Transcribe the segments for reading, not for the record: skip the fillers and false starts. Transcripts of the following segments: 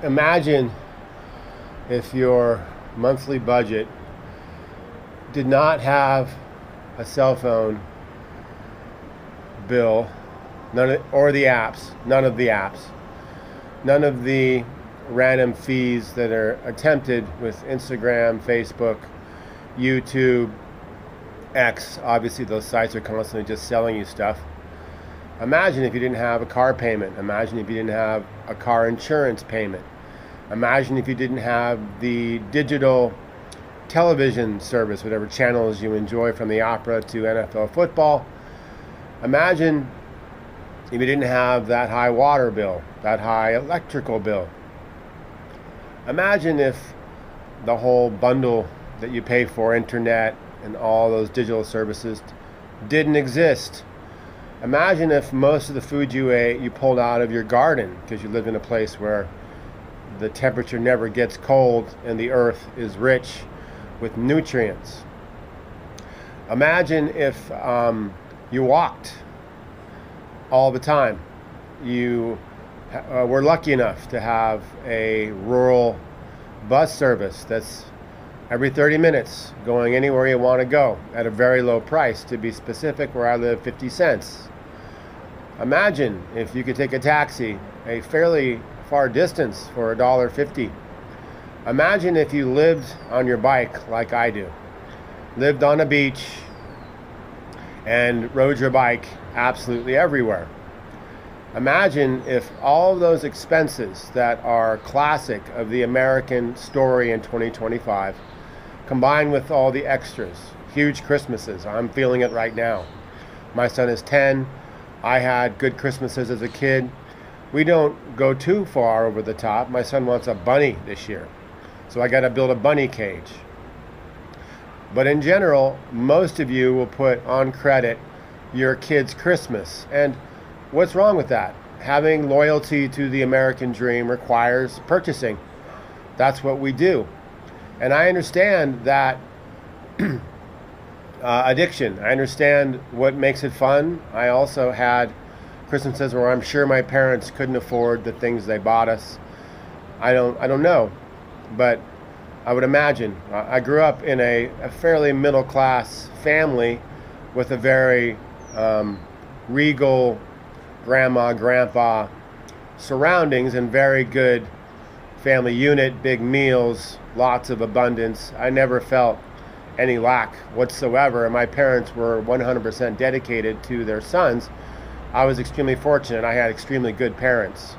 Imagine if your monthly budget did not have a cell phone bill, none of the apps, none of the random fees that are attempted with Instagram, Facebook, YouTube, X. Obviously, those sites are constantly just selling you stuff. Imagine if you didn't have a car payment. Imagine if you didn't have a car insurance payment. Imagine if you didn't have the digital television service, whatever channels you enjoy, from the opera to NFL football. Imagine if you didn't have that high water bill, that high electrical bill. Imagine if the whole bundle that you pay for, internet and all those digital services, didn't exist. Imagine if most of the food you ate you pulled out of your garden because you live in a place where the temperature never gets cold and the earth is rich with nutrients. Imagine if you walked all the time. You were lucky enough to have a rural bus service that's every 30 minutes going anywhere you want to go at a very low price. To be specific, where I live, 50 cents. Imagine if you could take a taxi a fairly far distance for $1.50. Imagine if you lived on your bike like I do, lived on a beach and rode your bike absolutely everywhere. Imagine if all those expenses that are classic of the American story in 2025, combined with all the extras, huge Christmases. I'm feeling it right now. My son is 10. I had good Christmases as a kid. We don't go too far over the top. My son wants a bunny this year, so I got to build a bunny cage. But in general, most of you will put on credit your kid's Christmas. And what's wrong with that? Having loyalty to the American dream requires purchasing. That's what we do. And I understand that addiction. I understand what makes it fun. I also had Christmases where I'm sure my parents couldn't afford the things they bought us. I don't know, but I would imagine. I grew up in a fairly middle class family with a very regal grandma, grandpa surroundings and very good family unit, big meals, lots of abundance. I never felt any lack whatsoever, and my parents were 100% dedicated to their sons. I was extremely fortunate. I had extremely good parents.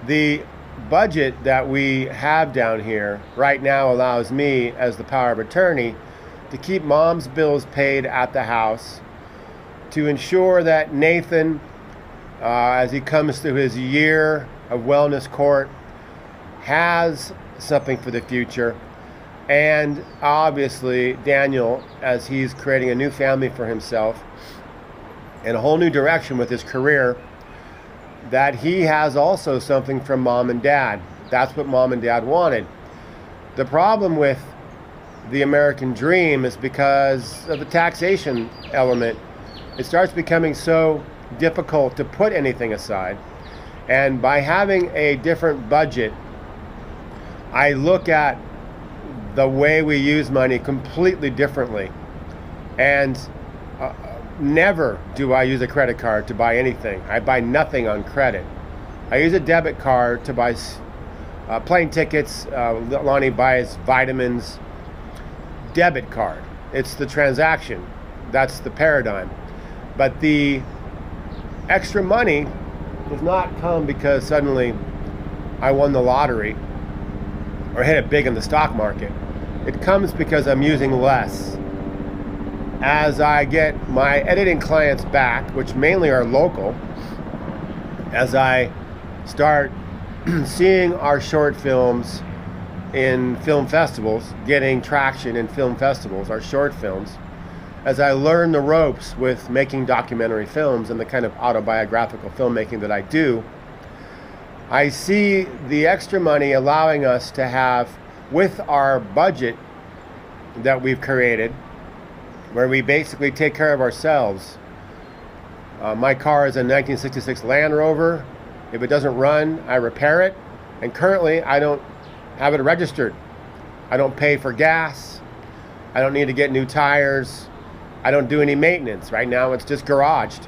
The budget that we have down here right now allows me, as the power of attorney, to keep mom's bills paid at the house, to ensure that Nathan, as he comes through his year of wellness court, has something for the future, and obviously Daniel, as he's creating a new family for himself and a whole new direction with his career, that he has also something from mom and dad. That's what mom and dad wanted. The problem with the American dream is because of the taxation element. It starts becoming so difficult to put anything aside. And by having a different budget, I look at the way we use money completely differently. And never do I use a credit card to buy anything. I buy nothing on credit. I use a debit card to buy plane tickets. Lonnie buys vitamins. Debit card. It's the transaction. That's the paradigm. But the extra money does not come because suddenly I won the lottery or hit it big in the stock market. It comes because I'm using less. As I get my editing clients back, which mainly are local, as I start seeing our short films in film festivals, getting traction in film festivals, our short films, as I learn the ropes with making documentary films and the kind of autobiographical filmmaking that I do, I see the extra money allowing us to have, with our budget that we've created, where we basically take care of ourselves. My car is a 1966 Land Rover. If it doesn't run, I repair it. And currently, I don't have it registered. I don't pay for gas. I don't need to get new tires. I don't do any maintenance. Right now, it's just garaged.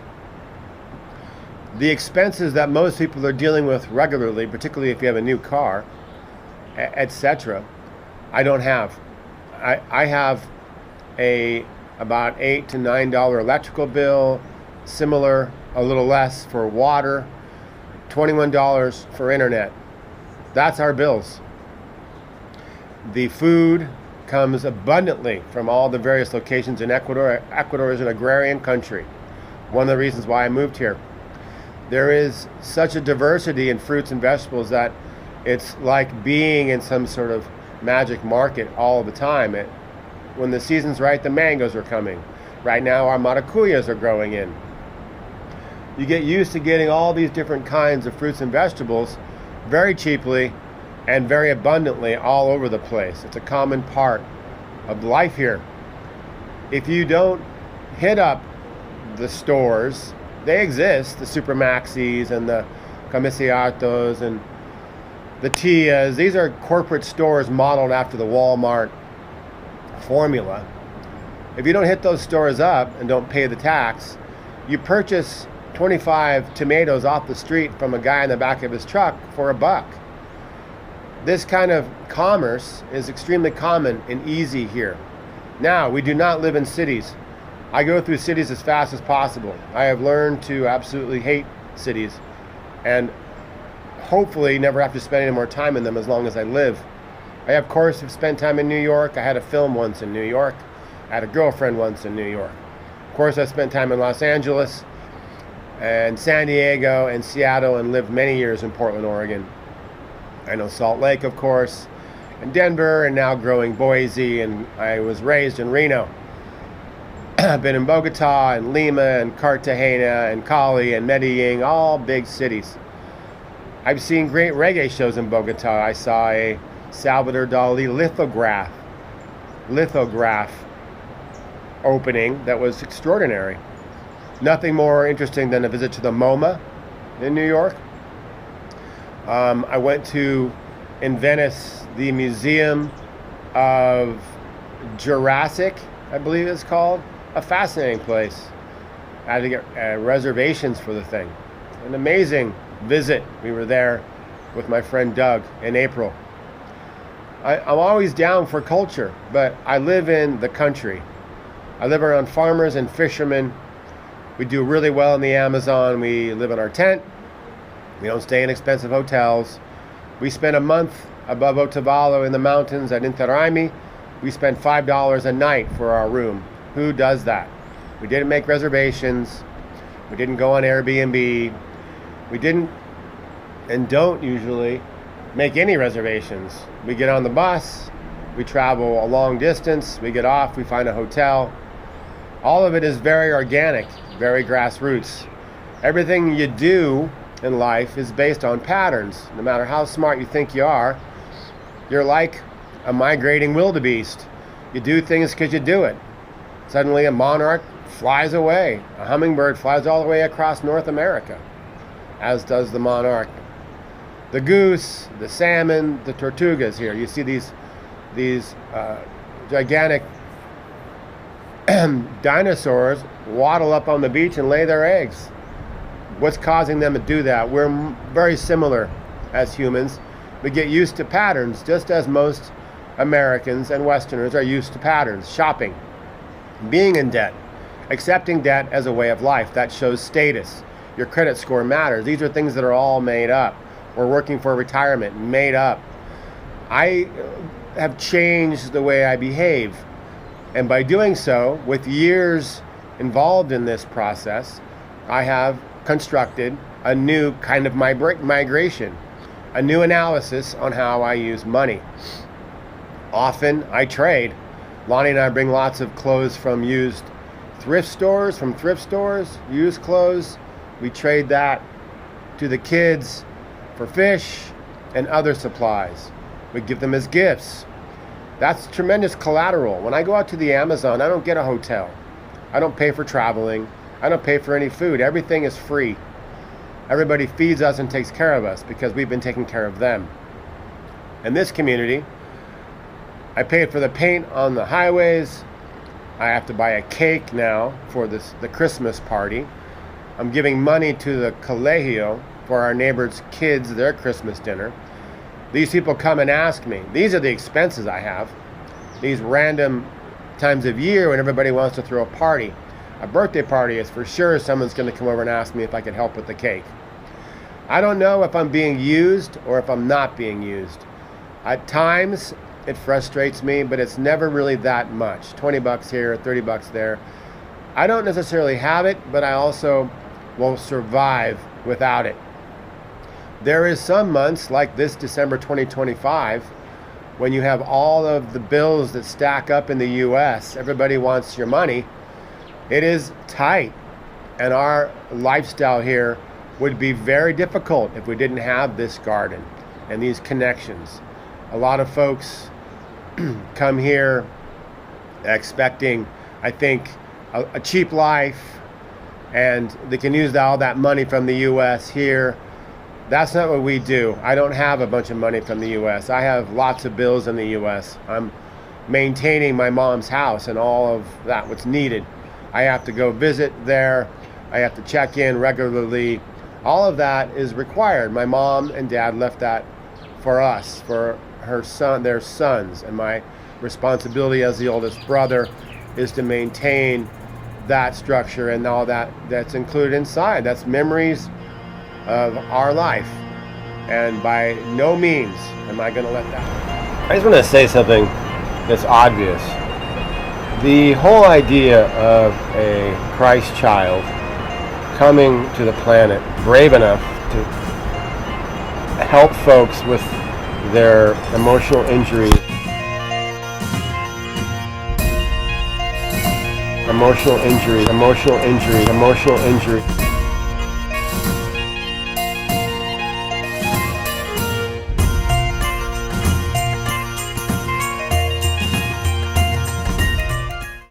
The expenses that most people are dealing with regularly, particularly if you have a new car, etc., I don't have. I have about $8 to $9 electrical bill, similar, a little less for water, $21 for internet. That's our bills. The food comes abundantly from all the various locations in Ecuador. Ecuador is an agrarian country. One of the reasons why I moved here. There is such a diversity in fruits and vegetables that it's like being in some sort of magic market all the time. When the season's right, the mangoes are coming. Right now, our maracuyas are growing in. You get used to getting all these different kinds of fruits and vegetables very cheaply and very abundantly all over the place. It's a common part of life here. If you don't hit up the stores, they exist, the Super Maxis and the Comerciatos and the Tias. These are corporate stores modeled after the Walmart formula. If you don't hit those stores up and don't pay the tax, you purchase 25 tomatoes off the street from a guy in the back of his truck for $1. This kind of commerce is extremely common and easy here. Now, we do not live in cities. I go through cities as fast as possible. I have learned to absolutely hate cities and hopefully never have to spend any more time in them as long as I live. I, of course, have spent time in New York. I had a film once in New York. I had a girlfriend once in New York. Of course, I spent time in Los Angeles and San Diego and Seattle and lived many years in Portland, Oregon. I know Salt Lake, of course, and Denver, and now growing Boise, and I was raised in Reno. I've been in Bogota and Lima and Cartagena and Cali and Medellin, all big cities. I've seen great reggae shows in Bogota. I saw a Salvador Dali lithograph opening that was extraordinary. Nothing more interesting than a visit to the MoMA in New York. I went to, in Venice, the Museum of Jurassic, I believe it's called. A fascinating place. I had to get reservations for the thing. An amazing visit. We were there with my friend Doug in April. I'm always down for culture, but I live in the country. I live around farmers and fishermen. We do really well in the Amazon. We live in our tent. We don't stay in expensive hotels. We spend a month above Otavalo in the mountains at Interaimi. We spend $5 a night for our room. Who does that? We didn't make reservations. We didn't go on Airbnb. We didn't and don't usually make any reservations. We get on the bus. We travel a long distance. We get off. We find a hotel. All of it is very organic, very grassroots. Everything you do in life is based on patterns. No matter how smart you think you are, you're like a migrating wildebeest. You do things because you do it. Suddenly a monarch flies away. A hummingbird flies all the way across North America, as does the monarch. The goose, the salmon, the tortugas here. You see these gigantic dinosaurs waddle up on the beach and lay their eggs. What's causing them to do that? We're very similar as humans. We get used to patterns, just as most Americans and Westerners are used to patterns. Shopping, being in debt, accepting debt as a way of life. That shows status. Your credit score matters. These are things that are all made up. We're working for retirement, made up. I have changed the way I behave. And by doing so, with years involved in this process, I have constructed a new kind of migration, a new analysis on how I use money. Often I trade. Lonnie and I bring lots of clothes from used thrift stores, used clothes. We trade that to the kids for fish and other supplies. We give them as gifts. That's tremendous collateral. When I go out to the Amazon, I don't get a hotel. I don't pay for traveling. I don't pay for any food. Everything is free. Everybody feeds us and takes care of us because we've been taking care of them. In this community, I paid for the paint on the highways. I have to buy a cake now for the Christmas party. I'm giving money to the colegio for our neighbors' kids, their Christmas dinner. These people come and ask me. These are the expenses I have. These random times of year when everybody wants to throw a party. A birthday party is for sure someone's going to come over and ask me if I could help with the cake. I don't know if I'm being used or if I'm not being used. At times, it frustrates me, but it's never really that much. 20 bucks here, 30 bucks there. I don't necessarily have it, but I also will survive without it. There is some months, like this December 2025, when you have all of the bills that stack up in the U.S., everybody wants your money. It is tight, and our lifestyle here would be very difficult if we didn't have this garden and these connections. A lot of folks come here expecting, I think, a cheap life, and they can use all that money from the U.S. here. That's not what we do. I don't have a bunch of money from the U.S. I have lots of bills in the U.S. I'm maintaining my mom's house and all of that, what's needed. I have to go visit there. I have to check in regularly. All of that is required. My mom and dad left that for us, for their sons, and my responsibility as the oldest brother is to maintain that structure and all that's included inside. That's memories of our life, and by no means am I going to let that. I just want to say something that's obvious. The whole idea of a Christ child coming to the planet brave enough to help folks with their emotional injury, emotional injury,